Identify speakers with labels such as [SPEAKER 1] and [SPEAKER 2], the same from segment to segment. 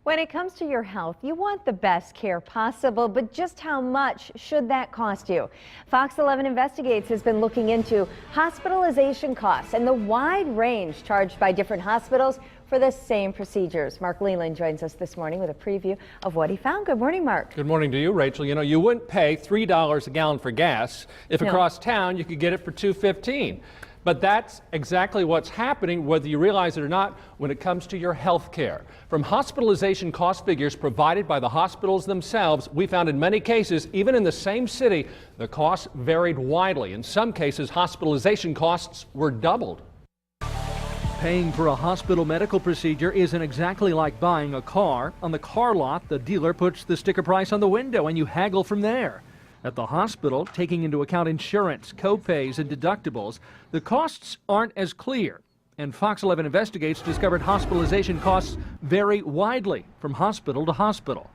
[SPEAKER 1] When it comes to your health, you want the best care possible, but just how much should that cost you? Fox 11 Investigates has been looking into hospitalization costs and the wide range charged by different hospitals for the same procedures. Mark Leland joins us this morning with a preview of what he found. Good morning, Mark.
[SPEAKER 2] Good morning to you, Rachel. You know, you wouldn't pay $3 a gallon for gas if across town you could get it for $2.15. But that's exactly what's happening, whether you realize it or not, when it comes to your health care. From hospitalization cost figures provided by the hospitals themselves, we found in many cases, even in the same city, the costs varied widely. In some cases, hospitalization costs were doubled.
[SPEAKER 3] Paying for a hospital medical procedure isn't exactly like buying a car. On the car lot, the dealer puts the sticker price on the window and you haggle from there. At the hospital, taking into account insurance, co-pays, and deductibles, the costs aren't as clear. And Fox 11 Investigates discovered hospitalization costs vary widely from hospital to hospital.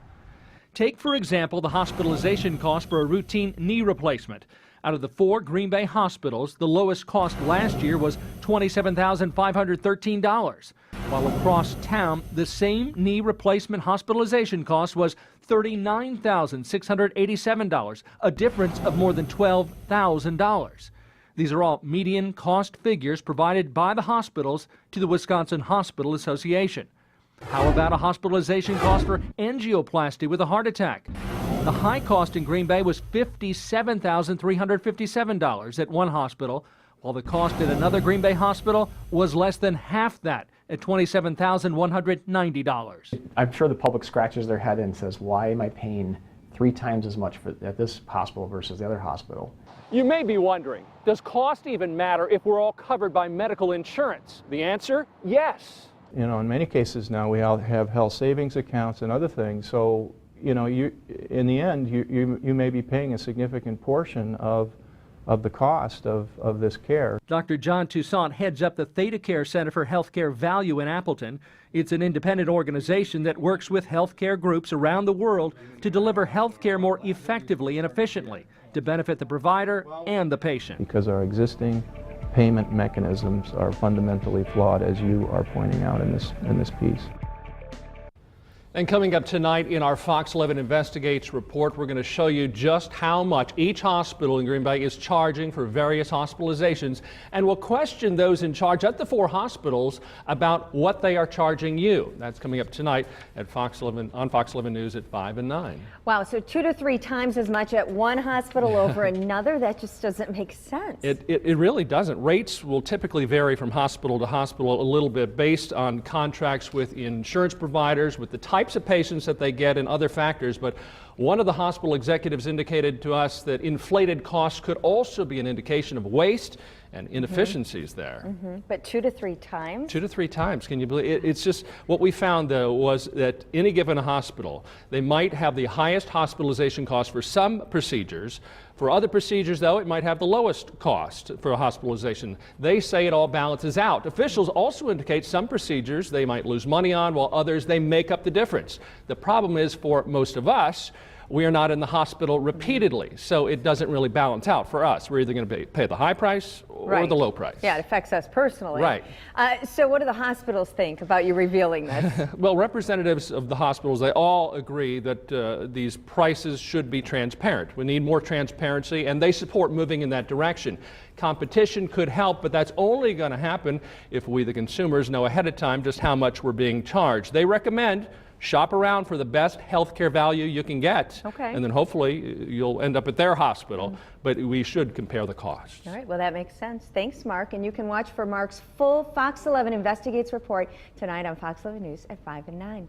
[SPEAKER 3] Take, for example, the hospitalization cost for a routine knee replacement. Out of the 4 Green Bay hospitals, the lowest cost last year was $27,513, while across town, the same knee replacement hospitalization cost was $39,687, a difference of more than $12,000. These are all median cost figures provided by the hospitals to the Wisconsin Hospital Association. How about a hospitalization cost for angioplasty with a heart attack? The high cost in Green Bay was $57,357 at one hospital, while the cost at another Green Bay hospital was less than half that at $27,190.
[SPEAKER 4] I'm sure the public scratches their head and says, why am I paying 3 times as much at this hospital versus the other hospital?
[SPEAKER 2] You may be wondering, does cost even matter if we're all covered by medical insurance? The answer, yes.
[SPEAKER 5] You know, in many cases now we all have health savings accounts and other things, so you know, in the end you may be paying a significant portion of the cost of this care.
[SPEAKER 3] Dr. John Toussaint heads up the Theta Care Center for Healthcare Value in Appleton. It's an independent organization that works with healthcare groups around the world to deliver healthcare more effectively and efficiently to benefit the provider and the patient.
[SPEAKER 5] Because our existing payment mechanisms are fundamentally flawed, as you are pointing out in this piece.
[SPEAKER 2] And coming up tonight in our Fox 11 Investigates report, we're going to show you just how much each hospital in Green Bay is charging for various hospitalizations, and we'll question those in charge at the 4 hospitals about what they are charging you. That's coming up tonight at Fox 11 on Fox 11 News at 5 and 9.
[SPEAKER 1] Wow, so 2 to 3 times as much at one hospital over another? That just doesn't make sense.
[SPEAKER 2] It really doesn't. Rates will typically vary from hospital to hospital a little bit based on contracts with insurance providers, with the types of patients that they get and other factors, but one of the hospital executives indicated to us that inflated costs could also be an indication of waste and inefficiencies there.
[SPEAKER 1] But 2 to 3 times?
[SPEAKER 2] 2 to 3 times. Can you believe it? It's just what we found, though, was that any given hospital, they might have the highest hospitalization cost for some procedures. For other procedures, though, it might have the lowest cost for a hospitalization. They say it all balances out. Officials also indicate some procedures they might lose money on, while others they make up the difference. The problem is, for most of us, we are not in the hospital repeatedly, so it doesn't really balance out for us. We're either going to pay the high price or the low price.
[SPEAKER 1] Yeah, it affects us personally.
[SPEAKER 2] Right.
[SPEAKER 1] So what do the hospitals think about you revealing this?
[SPEAKER 2] Well, representatives of the hospitals, they all agree that these prices should be transparent. We need more transparency, and they support moving in that direction. Competition could help, but that's only going to happen if we, the consumers, know ahead of time just how much we're being charged. They recommend shop around for the best healthcare value you can get, and then hopefully you'll end up at their hospital, but we should compare the costs.
[SPEAKER 1] All right, well, that makes sense. Thanks, Mark, and you can watch for Mark's full Fox 11 Investigates report tonight on Fox 11 News at 5 and 9.